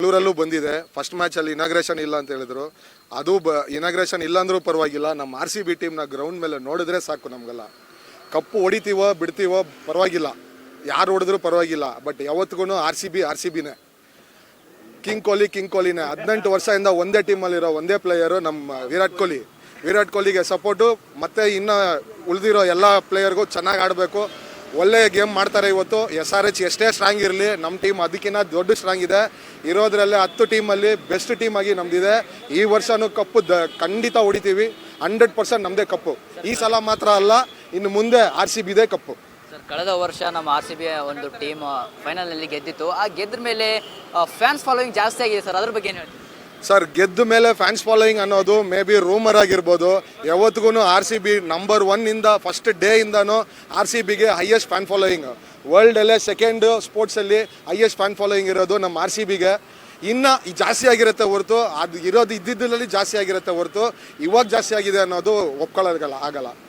ಬೆಂಗಳೂರಲ್ಲೂ ಬಂದಿದೆ. First ಮ್ಯಾಚಲ್ಲಿ inauguration ಇಲ್ಲ ಅಂತ ಹೇಳಿದ್ರು. ಅದು ಇನಾಗ್ರೇಷನ್ ಇಲ್ಲ ಅಂದ್ರೂ ಪರವಾಗಿಲ್ಲ, ನಮ್ಮ RCB ಟೀಮ್ನ ಗ್ರೌಂಡ್ ಮೇಲೆ ನೋಡಿದ್ರೆ ಸಾಕು. ನಮಗೆಲ್ಲ ಕಪ್ಪು ಹೊಡಿತೀವೋ ಬಿಡ್ತೀವೋ ಪರವಾಗಿಲ್ಲ, ಯಾರು ಹೊಡೆದ್ರೂ ಪರವಾಗಿಲ್ಲ. ಬಟ್ ಯಾವತ್ತಿಗೂ RCBನೇ. ಕಿಂಗ್ ಕೊಹ್ಲಿನೇ. 18 ವರ್ಷದಿಂದ ಒಂದೇ ಟೀಮಲ್ಲಿರೋ ಒಂದೇ ಪ್ಲೇಯರು ನಮ್ಮ ವಿರಾಟ್ ಕೊಹ್ಲಿಗೆ ಸಪೋರ್ಟು. ಮತ್ತು ಇನ್ನು ಉಳಿದಿರೋ ಎಲ್ಲ ಪ್ಲೇಯರ್ಗೂ ಚೆನ್ನಾಗಿ ಆಡಬೇಕು, ಒಳ್ಳೆಯ ಗೇಮ್ ಮಾಡ್ತಾರೆ. ಇವತ್ತು SRH ಎಷ್ಟೇ ಸ್ಟ್ರಾಂಗ್ ಇರಲಿ, ನಮ್ಮ ಟೀಮ್ ಅದಕ್ಕಿಂತ ದೊಡ್ಡ ಸ್ಟ್ರಾಂಗ್ ಇದೆ. ಇರೋದ್ರಲ್ಲೇ 10 ಟೀಮಲ್ಲಿ ಬೆಸ್ಟ್ ಟೀಮ್ ಆಗಿ ನಮ್ದಿದೆ. ಈ ವರ್ಷನೂ ಕಪ್ಪು ಖಂಡಿತ ಹೊಡಿತೀವಿ. 100% ನಮ್ಮದೇ ಕಪ್ಪು. ಈ ಸಲ ಮಾತ್ರ ಅಲ್ಲ, ಇನ್ನು ಮುಂದೆ RCBದೇ ಕಪ್ಪು. ಸರ್, ಕಳೆದ ವರ್ಷ ನಮ್ಮ RCB ಒಂದು ಟೀಮ್ ಫೈನಲ್ನಲ್ಲಿ ಗೆದ್ದಿತ್ತು. ಆ ಗೆದ್ದ ಮೇಲೆ ಫ್ಯಾನ್ಸ್ ಫಾಲೋಯಿಂಗ್ ಜಾಸ್ತಿ ಆಗಿದೆ ಸರ್, ಅದ್ರ ಬಗ್ಗೆ ಏನು ಹೇಳ್ತೀವಿ? ಸರ್, ಗೆದ್ದ ಮೇಲೆ ಫ್ಯಾನ್ಸ್ ಫಾಲೋಯಿಂಗ್ ಅನ್ನೋದು ಮೇ ಬಿ ರೂಮರ್ ಆಗಿರ್ಬೋದು. ಯಾವತ್ತಿಗೂ RCB ನಂಬರ್ 1 ಇಂದ ಫಸ್ಟ್ ಡೇ ಇಂದನೂ RCBಗೆ ಹೈಯೆಸ್ಟ್ ಫ್ಯಾನ್ ಫಾಲೋಯಿಂಗ್. ವರ್ಲ್ಡಲ್ಲೇ ಸೆಕೆಂಡ್ ಸ್ಪೋರ್ಟ್ಸಲ್ಲಿ ಹೈಯೆಸ್ಟ್ ಫ್ಯಾನ್ ಫಾಲೋಯಿಂಗ್ ಇರೋದು ನಮ್ಮ RCBಗೆ. ಇನ್ನು ಜಾಸ್ತಿ ಆಗಿರುತ್ತೆ ಹೊರತು, ಅದು ಇರೋದು ಇದ್ದಿದ್ದಲ್ಲಿ ಜಾಸ್ತಿ ಆಗಿರುತ್ತೆ ಹೊರತು ಇವಾಗ ಜಾಸ್ತಿ ಆಗಿದೆ ಅನ್ನೋದು ಒಪ್ಕೊಳ್ಳೋದಲ್ಲ ಆಗಲ್ಲ.